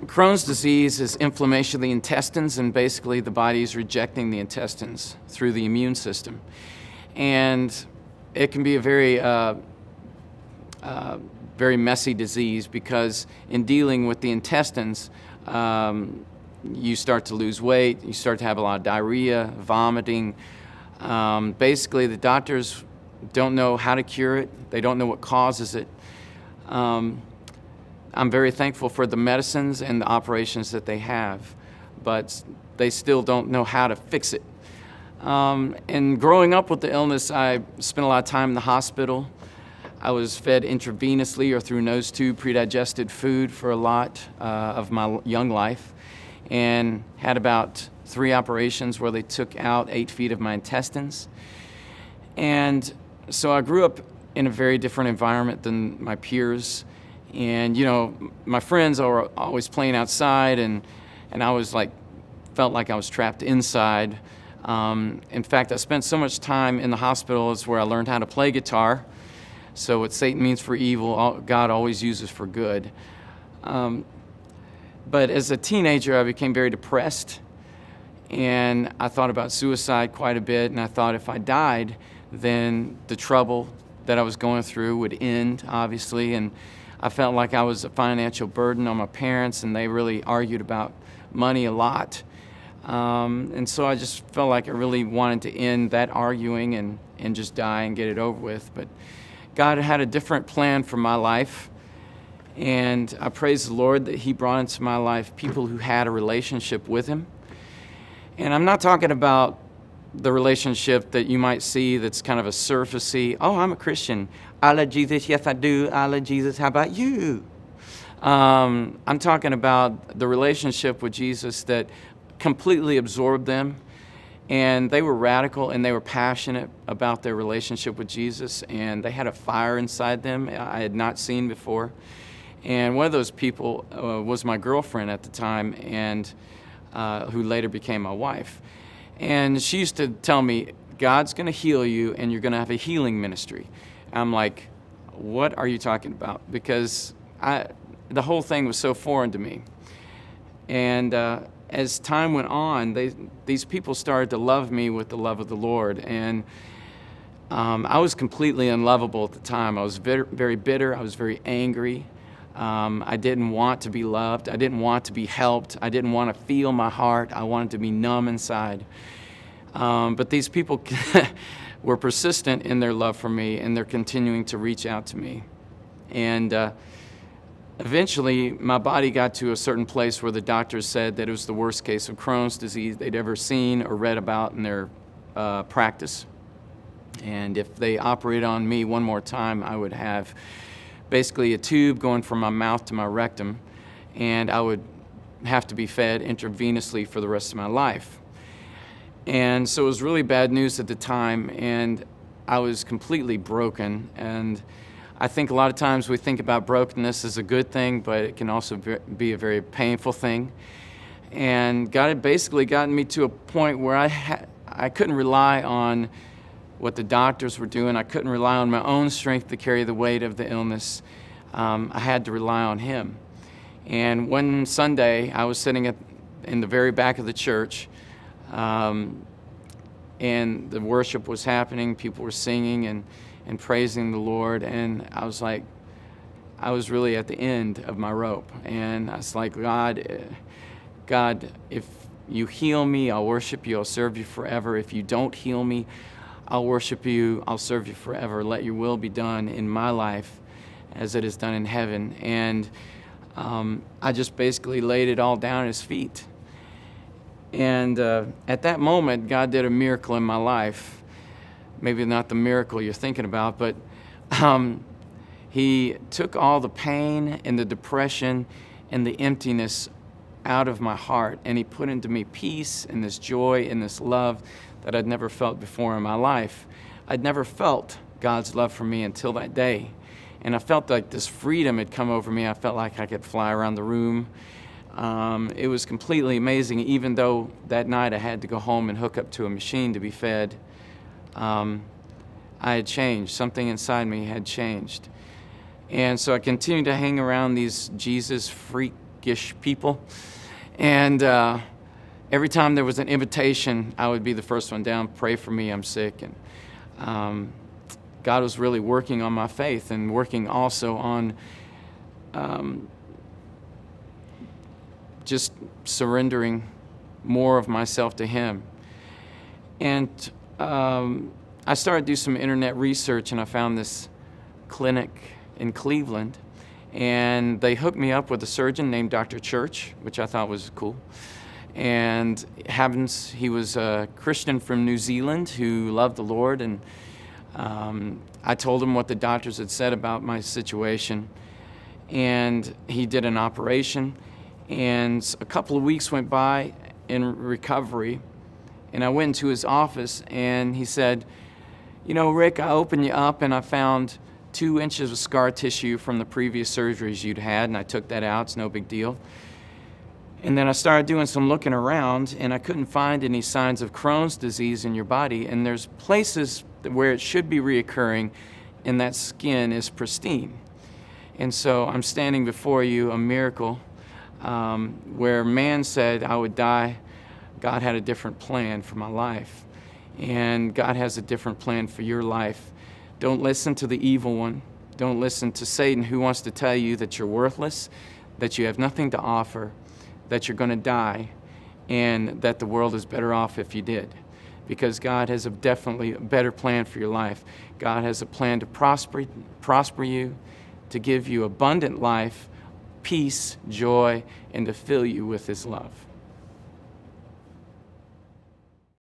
Crohn's disease is inflammation of the intestines, and basically the body is rejecting the intestines through the immune system. And it can be a very messy disease, because in dealing with the intestines, you start to lose weight, you start to have a lot of diarrhea, vomiting. Basically, the doctors don't know how to cure it. They don't know what causes it. I'm very thankful for the medicines and the operations that they have, but they still don't know how to fix it. And growing up with the illness, I spent a lot of time in the hospital. I was fed intravenously or through nose tube pre-digested food for a lot of my young life, and had about 3 operations where they took out 8 feet of my intestines. And so I grew up in a very different environment than my peers. And, my friends were always playing outside, and I was felt like I was trapped inside. In fact, I spent so much time in the hospital is where I learned how to play guitar. So what Satan means for evil, God always uses for good. But as a teenager, I became very depressed, and I thought about suicide quite a bit, and I thought if I died, then the trouble that I was going through would end, obviously, and I felt like I was a financial burden on my parents, and they really argued about money a lot. And so I just felt like I really wanted to end that arguing and just die and get it over with. But God had a different plan for my life, and I praise the Lord that He brought into my life people who had a relationship with Him. And I'm not talking about the relationship that you might see that's kind of a surfacey, oh, I'm a Christian, I love Jesus, yes I do, I love Jesus, how about you? I'm talking about the relationship with Jesus that completely absorbed them, and they were radical and they were passionate about their relationship with Jesus, and they had a fire inside them I had not seen before. And one of those people was my girlfriend at the time, and who later became my wife. And she used to tell me, God's going to heal you, and you're going to have a healing ministry. I'm like, what are you talking about? Because the whole thing was so foreign to me. And as time went on, these people started to love me with the love of the Lord. And I was completely unlovable at the time. I was very, very bitter. I was very angry. I didn't want to be loved. I didn't want to be helped. I didn't want to feel my heart. I wanted to be numb inside. But these people were persistent in their love for me, and they're continuing to reach out to me. And eventually, my body got to a certain place where the doctors said that it was the worst case of Crohn's disease they'd ever seen or read about in their practice. And if they operated on me one more time, I would have basically a tube going from my mouth to my rectum, and I would have to be fed intravenously for the rest of my life. And so it was really bad news at the time, and I was completely broken. And I think a lot of times we think about brokenness as a good thing, but it can also be a very painful thing. And God had basically gotten me to a point where I couldn't rely on what the doctors were doing. I couldn't rely on my own strength to carry the weight of the illness. I had to rely on Him. And one Sunday, I was sitting in the very back of the church, and the worship was happening. People were singing and praising the Lord. And I was like, I was really at the end of my rope. And I was like, God, if you heal me, I'll worship you. I'll serve you forever. If you don't heal me, I'll worship you, I'll serve you forever. Let your will be done in my life as it is done in heaven. And I just basically laid it all down at His feet. And at that moment, God did a miracle in my life. Maybe not the miracle you're thinking about, but He took all the pain and the depression and the emptiness out of my heart, and He put into me peace and this joy and this love that I'd never felt before in my life. I'd never felt God's love for me until that day. And I felt like this freedom had come over me. I felt like I could fly around the room. It was completely amazing, even though that night I had to go home and hook up to a machine to be fed. I had changed. Something inside me had changed. And so I continued to hang around these Jesus freak weakish people. And every time there was an invitation, I would be the first one down, pray for me, I'm sick. And God was really working on my faith and working also on just surrendering more of myself to Him. And I started to do some internet research, and I found this clinic in Cleveland, and they hooked me up with a surgeon named Dr. Church, which I thought was cool. And he was a Christian from New Zealand who loved the Lord, and I told him what the doctors had said about my situation, and he did an operation, and a couple of weeks went by in recovery, and I went into his office, and he said, "You know, Rick, I opened you up, and I found 2 inches of scar tissue from the previous surgeries you'd had, and I took that out. It's no big deal." And then I started doing some looking around, and I couldn't find any signs of Crohn's disease in your body, and there's places where it should be reoccurring, and that skin is pristine. And so I'm standing before you, a miracle, where man said I would die. God had a different plan for my life, and God has a different plan for your life. Don't listen to the evil one. Don't listen to Satan, who wants to tell you that you're worthless, that you have nothing to offer, that you're going to die, and that the world is better off if you did. Because God has definitely a better plan for your life. God has a plan to prosper you, to give you abundant life, peace, joy, and to fill you with His love.